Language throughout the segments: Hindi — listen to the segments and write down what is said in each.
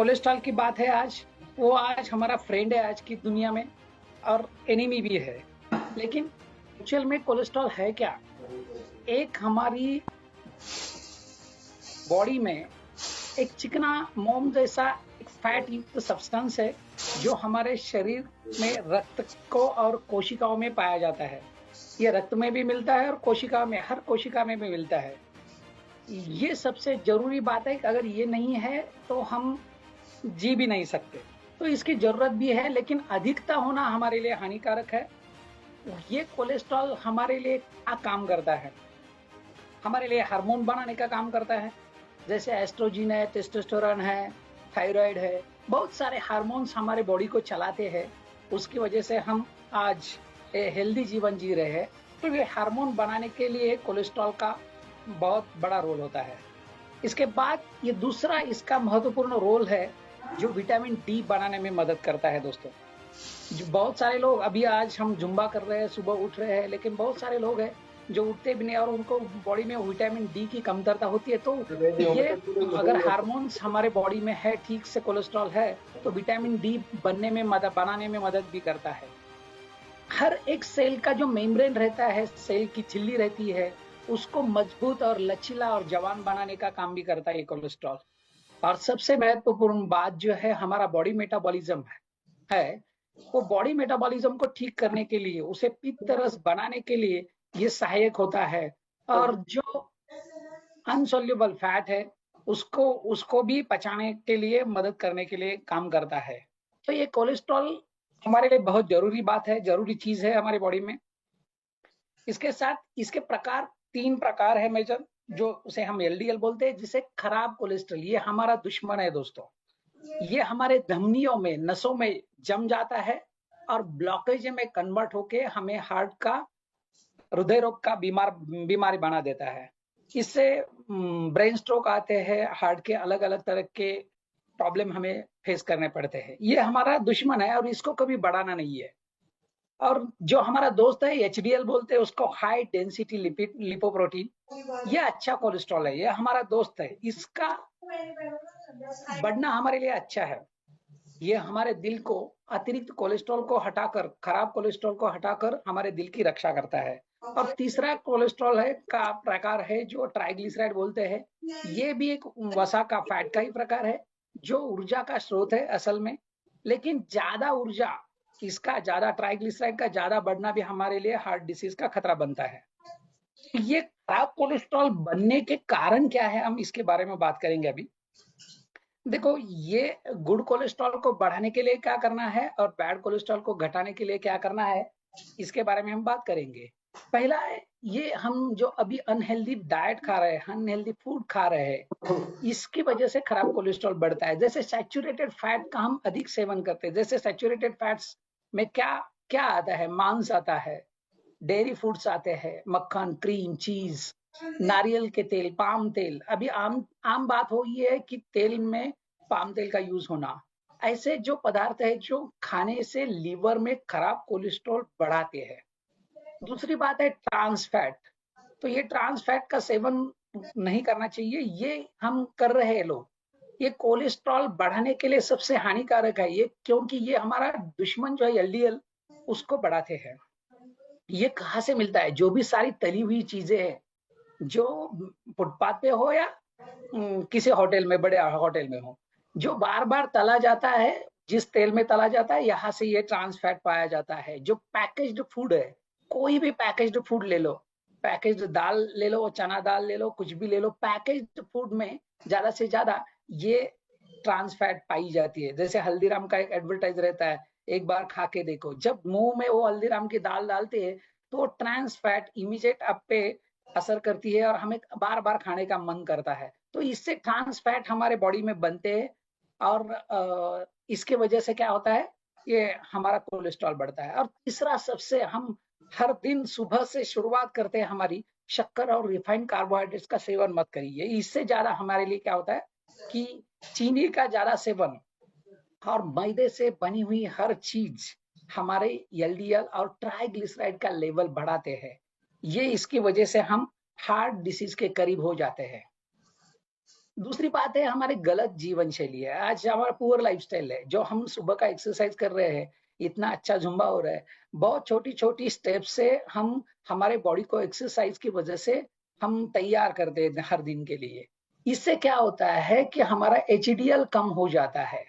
कोलेस्ट्रॉल की बात है आज, वो आज हमारा फ्रेंड है आज की दुनिया में और एनिमी भी है। लेकिन एक्चुअल में कोलेस्ट्रॉल है क्या? एक हमारी बॉडी में एक चिकना मोम जैसा एक फैट युक्त सब्सटेंस है जो हमारे शरीर में रक्त को और कोशिकाओं में पाया जाता है। ये रक्त में भी मिलता है और कोशिका में, हर कोशिका में भी मिलता है। ये सबसे जरूरी बात है कि अगर ये नहीं है तो हम जी भी नहीं सकते। तो इसकी जरूरत भी है, लेकिन अधिकता होना हमारे लिए हानिकारक है। ये कोलेस्ट्रॉल हमारे लिए क्या काम करता है? हमारे लिए हार्मोन बनाने का काम करता है, जैसे एस्ट्रोजन है, टेस्टोस्टेरोन है, थायराइड है। बहुत सारे हार्मोन्स हमारे बॉडी को चलाते हैं। उसकी वजह से हम आज हेल्दी जीवन जी रहे हैं। तो ये हार्मोन बनाने के लिए कोलेस्ट्रॉल का बहुत बड़ा रोल होता है। इसके बाद ये दूसरा इसका महत्वपूर्ण रोल है जो विटामिन डी बनाने में मदद करता है। दोस्तों, जो बहुत सारे लोग, अभी आज हम जुम्बा कर रहे हैं, सुबह उठ रहे हैं, लेकिन बहुत सारे लोग हैं जो उठते भी नहीं और उनको बॉडी में विटामिन डी की कमतरता होती है। तो ये अगर हार्मोन्स हमारे बॉडी में है, ठीक से कोलेस्ट्रॉल है, तो विटामिन डी बनाने में मदद भी करता है। हर एक सेल का जो मेम्ब्रेन रहता है, सेल की झिल्ली रहती है, उसको मजबूत और लचीला और जवान बनाने का काम भी करता है ये कोलेस्ट्रॉल। और सबसे महत्वपूर्ण बात जो है, हमारा बॉडी मेटाबॉलिज्म है, वो बॉडी मेटाबॉलिज्म को ठीक करने के लिए, उसे पित्त रस बनाने के लिए ये सहायक होता है। और जो अनसोल्यूबल फैट है उसको भी पचाने के लिए, मदद करने के लिए काम करता है। तो ये कोलेस्ट्रॉल हमारे लिए बहुत जरूरी बात है, जरूरी चीज है हमारे बॉडी में। इसके साथ इसके प्रकार 3 प्रकार है मेजर, जो उसे हम एलडीएल बोलते हैं, जिसे खराब कोलेस्ट्रॉल, ये हमारा दुश्मन है दोस्तों। ये हमारे धमनियों में, नसों में जम जाता है और ब्लॉकेज में कन्वर्ट होके हमें हार्ट का, हृदय रोग का बीमारी बना देता है। इससे ब्रेन स्ट्रोक आते हैं, हार्ट के अलग अलग तरह के प्रॉब्लम हमें फेस करने पड़ते हैं। ये हमारा दुश्मन है और इसको कभी बढ़ाना नहीं है। और जो हमारा दोस्त है, एचडीएल बोलते हैं उसको, हाई डेंसिटी लिपिड लिपोप्रोटीन, ये अच्छा कोलेस्ट्रॉल है, ये हमारा दोस्त है। इसका बढ़ना हमारे लिए अच्छा है। ये हमारे दिल को, अतिरिक्त कोलेस्ट्रॉल को हटाकर, खराब कोलेस्ट्रॉल को हटाकर हमारे दिल की रक्षा करता है। और तीसरा कोलेस्ट्रॉल है का प्रकार है जो ट्राइग्लिसराइड बोलते हैं। ये भी एक वसा का, फैट का ही प्रकार है, जो ऊर्जा का स्रोत है असल में। लेकिन ज्यादा ऊर्जा इसका, ज्यादा ट्राइग्लिसराइड का ज्यादा बढ़ना भी हमारे लिए हार्ट डिसीज का खतरा बनता है। ये खराब कोलेस्ट्रॉल बनने के कारण क्या है, हम इसके बारे में बात करेंगे अभी। देखो, ये गुड कोलेस्ट्रॉल को बढ़ाने के लिए क्या करना है और बैड कोलेस्ट्रॉल को घटाने के लिए क्या करना है, इसके बारे में हम बात करेंगे। पहला है, ये हम जो अभी अनहेल्दी डाइट खा रहे हैं, अनहेल्दी फूड खा रहे हैं, इसकी वजह से खराब कोलेस्ट्रॉल बढ़ता है। जैसे सैचुरेटेड फैट का हम अधिक सेवन करते हैं। जैसे सैचुरेटेड फैट्स में क्या क्या आता है? मांस आता है, डेयरी फूड्स आते हैं, मक्खन, क्रीम, चीज, नारियल के तेल, पाम तेल। अभी आम आम बात हो ये है कि तेल में पाम तेल का यूज होना। ऐसे जो पदार्थ है जो खाने से लीवर में खराब कोलेस्ट्रॉल बढ़ाते हैं। दूसरी बात है ट्रांस फैट। तो ये ट्रांस फैट का सेवन नहीं करना चाहिए, ये हम कर रहे हैं लोग। ये कोलेस्ट्रॉल बढ़ाने के लिए सबसे हानिकारक है ये, क्योंकि ये हमारा दुश्मन जो है एलडीएल, उसको बढ़ाते हैं। ये कहाँ से मिलता है? जो भी सारी तली हुई चीजें हैं, जो फुटपाथ पे हो या किसी होटल में, बड़े होटल में हो, जो बार बार तला जाता है, जिस तेल में तला जाता है, यहाँ से ये ट्रांस फैट पाया जाता है। जो पैकेज्ड फूड है, कोई भी पैकेज्ड फूड ले लो, पैकेज्ड दाल ले लो, चना दाल ले लो, कुछ भी ले लो, पैकेज्ड फूड में ज्यादा से ज्यादा ये ट्रांस फैट पाई जाती है। जैसे हल्दीराम का एक एडवर्टाइज रहता है, एक बार खा के देखो। जब मुंह में वो हल्दीराम की दाल डालते हैं तो ट्रांस फैट इमीडिएट आप पे असर करती है और हमें बार बार खाने का मन करता है। तो इससे ट्रांस फैट हमारे बॉडी में बनते हैं और इसके वजह से क्या होता है, ये हमारा कोलेस्ट्रॉल बढ़ता है। और तीसरा, सबसे हम हर दिन सुबह से शुरुआत करते हैं हमारी, शक्कर और रिफाइंड कार्बोहाइड्रेट्स का सेवन मत करिए। इससे ज्यादा हमारे लिए क्या होता है कि चीनी का ज्यादा सेवन और मैदे से बनी हुई हर चीज हमारे एलडीएल और ट्राइग्लिसराइड का लेवल बढ़ाते हैं। ये इसकी वजह से हम हार्ट डिसीज के करीब हो जाते हैं। दूसरी बात है हमारी गलत जीवन शैली है। आज हमारा पुअर लाइफस्टाइल है, जो हम सुबह का एक्सरसाइज कर रहे हैं, इतना अच्छा जुम्बा हो रहा है, बहुत छोटी छोटी स्टेप से हम हमारे बॉडी को एक्सरसाइज की वजह से हम तैयार कर दे हर दिन के लिए। इससे क्या होता है कि हमारा एचडीएल कम हो जाता है,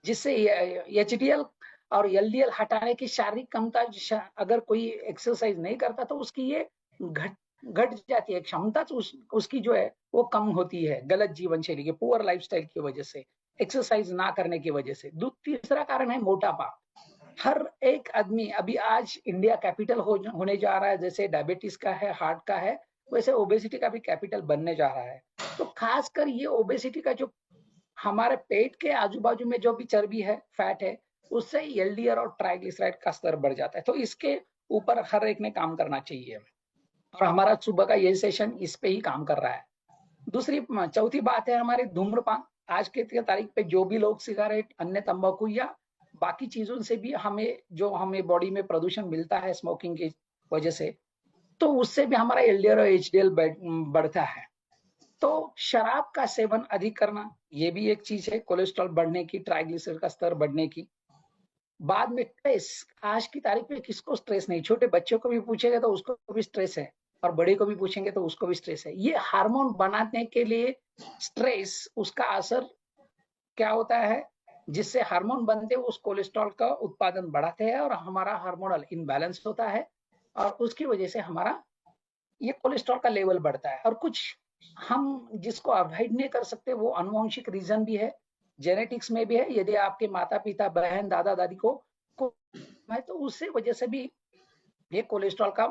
जिससे एचडीएल और एलडीएल हटाने की शारीरिक क्षमता, अगर कोई एक्सरसाइज नहीं करता तो उसकी ये घट घट जाती है क्षमता, तो उसकी जो है वो कम होती है, गलत जीवन शैली के पुअर लाइफस्टाइल की वजह से, एक्सरसाइज ना करने की वजह से। तीसरा कारण है मोटापा। हर एक आदमी, अभी आज इंडिया कैपिटल होने जा रहा है, जैसे डायबिटीज का है, हार्ट का है, वैसे ओबेसिटी का भी कैपिटल बनने जा रहा है। तो खासकर ये ओबेसिटी का जो हमारे पेट के आजू बाजू में जो भी चर्बी है, फैट है, उससे एलडीएल और ट्राइग्लिसराइड का स्तर बढ़ जाता है। तो इसके ऊपर हर एक ने काम करना चाहिए, और हमारा सुबह का ये सेशन इस पे ही काम कर रहा है। चौथी बात है हमारे धूम्रपान। आज के तारीख पे जो भी लोग सिगारेट, अन्य तंबाकू या बाकी चीजों से भी हमें बॉडी में प्रदूषण मिलता है स्मोकिंग की वजह से, तो उससे भी हमारा एलडीएल और एचडीएल बढ़ता है। तो शराब का सेवन अधिक करना, ये भी एक चीज है कोलेस्ट्रॉल बढ़ने की, ट्राइग्लिसराइड का स्तर बढ़ने की। बाद में स्ट्रेस, आज की तारीख में किसको स्ट्रेस नहीं, छोटे बच्चों को भी पूछेंगे तो उसको भी स्ट्रेस है, और बड़े को भी पूछेंगे तो उसको भी स्ट्रेस है। ये हार्मोन बनाने के लिए स्ट्रेस, उसका असर क्या होता है, जिससे हार्मोन बनते हैं उस कोलेस्ट्रॉल का उत्पादन बढ़ाते हैं, और हमारा हार्मोनल इनबैलेंस होता है, और उसकी वजह से हमारा ये कोलेस्ट्रॉल का लेवल बढ़ता है। और कुछ हम जिसको अवॉइड नहीं कर सकते, वो अनुवांशिक रीजन भी है, जेनेटिक्स में भी है। यदि आपके माता पिता, बहन, दादा दादी को है तो उससे वजह से भी ये कोलेस्ट्रॉल का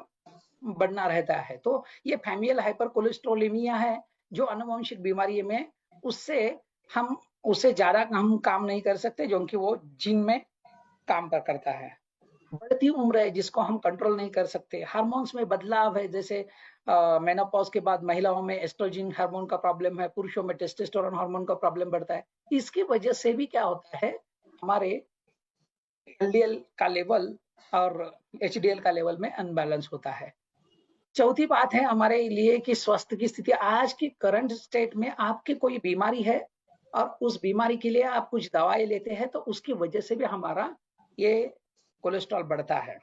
बढ़ना रहता है। तो ये फैमिलियल हाइपर कोलेस्ट्रोलेमिया है, जो अनुवांशिक बीमारी में, उससे हम उससे ज्यादा हम काम नहीं कर सकते, जो कि वो जीन में काम करता है। बढ़ती उम्र है जिसको हम कंट्रोल नहीं कर सकते, हार्मोन्स में बदलाव है, जैसे मेनोपॉज के बाद महिलाओं में एस्ट्रोजन हार्मोन का प्रॉब्लम है, पुरुषों में टेस्टोस्टेरोन हार्मोन का प्रॉब्लम बढ़ता है। इसकी वजह से भी क्या होता है, हमारे एलडीएल का लेवल और एचडीएल का लेवल में अनबैलेंस होता है। चौथी बात है हमारे लिए कि स्वास्थ्य की स्थिति, आज की करंट स्टेट में आपकी कोई बीमारी है और उस बीमारी के लिए आप कुछ दवाई लेते हैं, तो उसकी वजह से भी हमारा ये कोलेस्ट्रॉल बढ़ता है।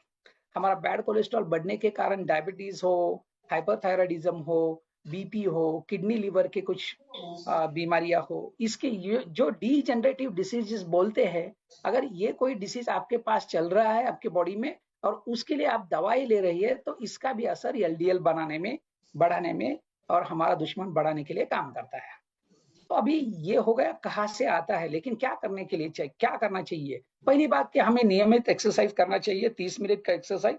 हमारा बैड कोलेस्ट्रॉल बढ़ने के कारण डायबिटीज हो, हाइपरथायराइडिज्म हो, बीपी हो, किडनी लिवर के कुछ बीमारियां हो, इसके जो डी जनरेटिव डिसीजेस बोलते हैं, अगर ये कोई डिसीज आपके पास चल रहा है आपके बॉडी में और उसके लिए आप दवाई ले रही है, तो इसका भी असर एलडीएल बनाने में, बढ़ाने में, और हमारा दुश्मन बढ़ाने के लिए काम करता है। तो अभी ये हो गया कहाँ से आता है, लेकिन क्या करने के लिए चाहिए, क्या करना चाहिए। पहली बात कि हमें नियमित एक्सरसाइज करना चाहिए, 30 मिनट का एक्सरसाइज,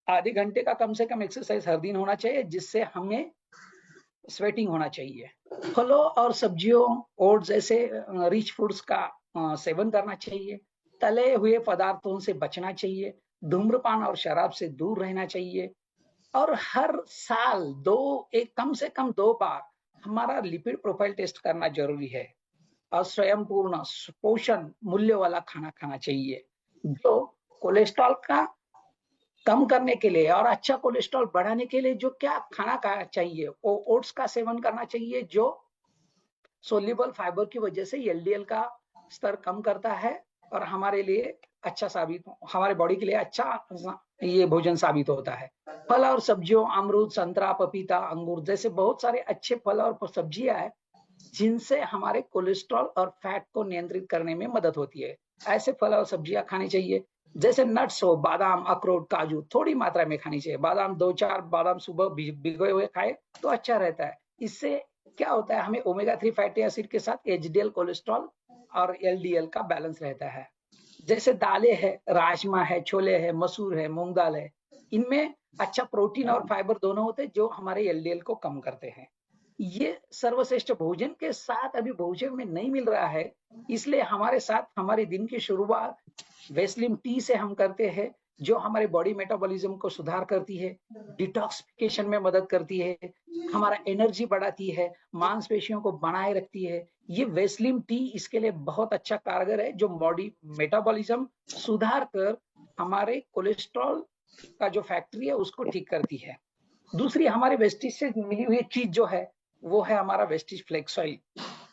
आधे घंटे का कम से कम एक्सरसाइज हर दिन होना चाहिए, जिससे हमें स्वेटिंग होना चाहिए। फलों और सब्जियों, ओट्स जैसे रिच फूड्स का सेवन करना चाहिए। तले हुए पदार्थों से बचना चाहिए। धूम्रपान और शराब से दूर रहना चाहिए। और हर साल कम से कम 2 बार हमारा लिपिड प्रोफाइल टेस्ट करना जरूरी है। और स्वयं पूर्ण पोषण मूल्य वाला खाना खाना चाहिए, जो कोलेस्ट्रॉल का कम करने के लिए और अच्छा कोलेस्ट्रॉल बढ़ाने के लिए जो क्या खाना खाना चाहिए, वो ओट्स का सेवन करना चाहिए, जो सोल्यूबल फाइबर की वजह से एलडीएल का स्तर कम करता है, और हमारे लिए अच्छा साबित, हमारे बॉडी के लिए अच्छा ये भोजन साबित होता है। फल और सब्जियों, अमरूद, संतरा, पपीता, अंगूर जैसे बहुत सारे अच्छे फल और सब्जियां हैं, जिनसे हमारे कोलेस्ट्रॉल और फैट को नियंत्रित करने में मदद होती है। ऐसे फल और सब्जियां खानी चाहिए, जैसे नट्स हो, बादाम, अखरोट, काजू, थोड़ी मात्रा में खानी चाहिए। बादाम 2-4 बादाम सुबह भिगोए हुए खाए तो अच्छा रहता है। इससे क्या होता है, हमें ओमेगा 3 फैटी एसिड के साथ एचडीएल कोलेस्ट्रॉल और एलडीएल का बैलेंस रहता है। जैसे दालें है, राजमा है, छोले है, मसूर है, मूंग दाल है, इनमें अच्छा प्रोटीन और फाइबर दोनों होते हैं, जो हमारे एलडीएल को कम करते हैं। ये सर्वश्रेष्ठ भोजन के साथ अभी भोजन में नहीं मिल रहा है, इसलिए हमारे साथ हमारे दिन की शुरुआत वेस्लिन टी से हम करते हैं, जो हमारे बॉडी मेटाबॉलिज्म को सुधार करती है, डिटॉक्सिफिकेशन में मदद करती है, हमारा एनर्जी बढ़ाती है, मांसपेशियों को बनाए रखती है। ये वेस्लिन टी इसके लिए बहुत अच्छा कारगर है, जो बॉडी मेटाबॉलिज्म सुधार कर हमारे कोलेस्ट्रॉल का जो फैक्ट्री है उसको ठीक करती है। दूसरी हमारे वेस्टिज से मिली हुई चीज जो है, वो है हमारा वेस्टिज फ्लेक्स ऑयल।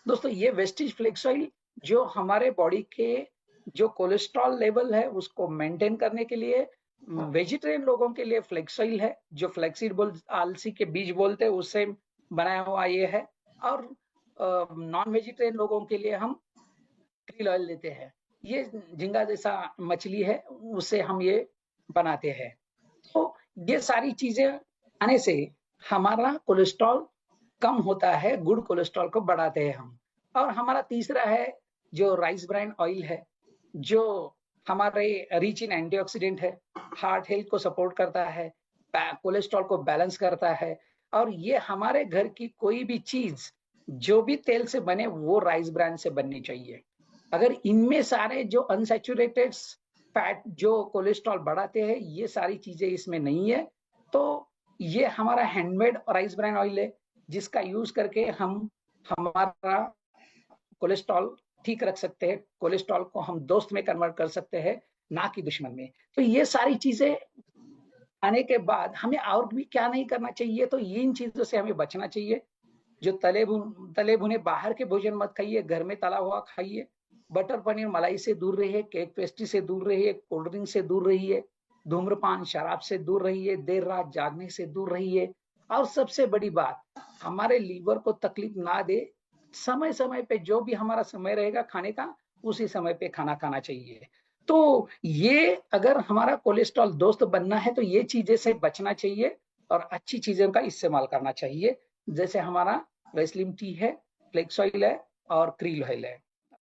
दोस्तों ये वेस्टिज फ्लेक्स ऑयल जो हमारे बॉडी के जो कोलेस्ट्रॉल लेवल है उसको मेंटेन करने के लिए, वेजिटेरियन लोगों के लिए फ्लेक्स ऑयल है, जो फ्लेक्सीड आलसी के बीज बोलते हैं उससे बनाया हुआ ये है, और नॉन वेजिटेरियन लोगों के लिए हम क्रिल ऑयल लेते हैं। ये झींगा जैसा मछली है उससे हम ये बनाते हैं। तो ये सारी चीजें आने से हमारा कोलेस्ट्रॉल कम होता है, गुड कोलेस्ट्रॉल को बढ़ाते हैं हम। और हमारा तीसरा है जो राइस ब्राइन ऑयल है, जो हमारे रिच इन एंटीऑक्सीडेंट है, हार्ट हेल्थ को सपोर्ट करता है, कोलेस्ट्रॉल को बैलेंस करता है। और ये हमारे घर की कोई भी चीज जो भी तेल से बने वो राइस ब्रांड से बननी चाहिए। अगर इनमें सारे जो अनसैचुरेटेड फैट जो कोलेस्ट्रॉल बढ़ाते हैं ये सारी चीजें इसमें नहीं है, तो ये हमारा हैंडमेड राइस ब्रान ऑयल है जिसका यूज करके हम हमारा कोलेस्ट्रॉल ठीक रख सकते हैं, कोलेस्ट्रॉल को हम दोस्त में कन्वर्ट कर सकते हैं, ना कि दुश्मन में। तो ये सारी चीजें आने के बाद हमें और भी क्या नहीं करना चाहिए, तो इन चीजों से हमें बचना चाहिए। जो तले भुने बाहर के भोजन मत खाइए, घर में तला हुआ खाइए। बटर पनीर मलाई से दूर रहिए, केक पेस्ट्री से दूर रहिए, कोल्ड ड्रिंक से दूर रहिए, धूम्रपान शराब से दूर रहिए, देर रात जागने से दूर रहिए। और सबसे बड़ी बात, हमारे लीवर को तकलीफ ना दे, समय समय पे जो भी हमारा समय रहेगा खाने का उसी समय पे खाना खाना चाहिए। तो ये अगर हमारा कोलेस्ट्रॉल दोस्त बनना है तो ये चीजें से बचना चाहिए और अच्छी चीजों का इस्तेमाल करना चाहिए, जैसे हमारा वेस्लिन टी है, फ्लेक्स ऑयल है और क्रील ऑयल है।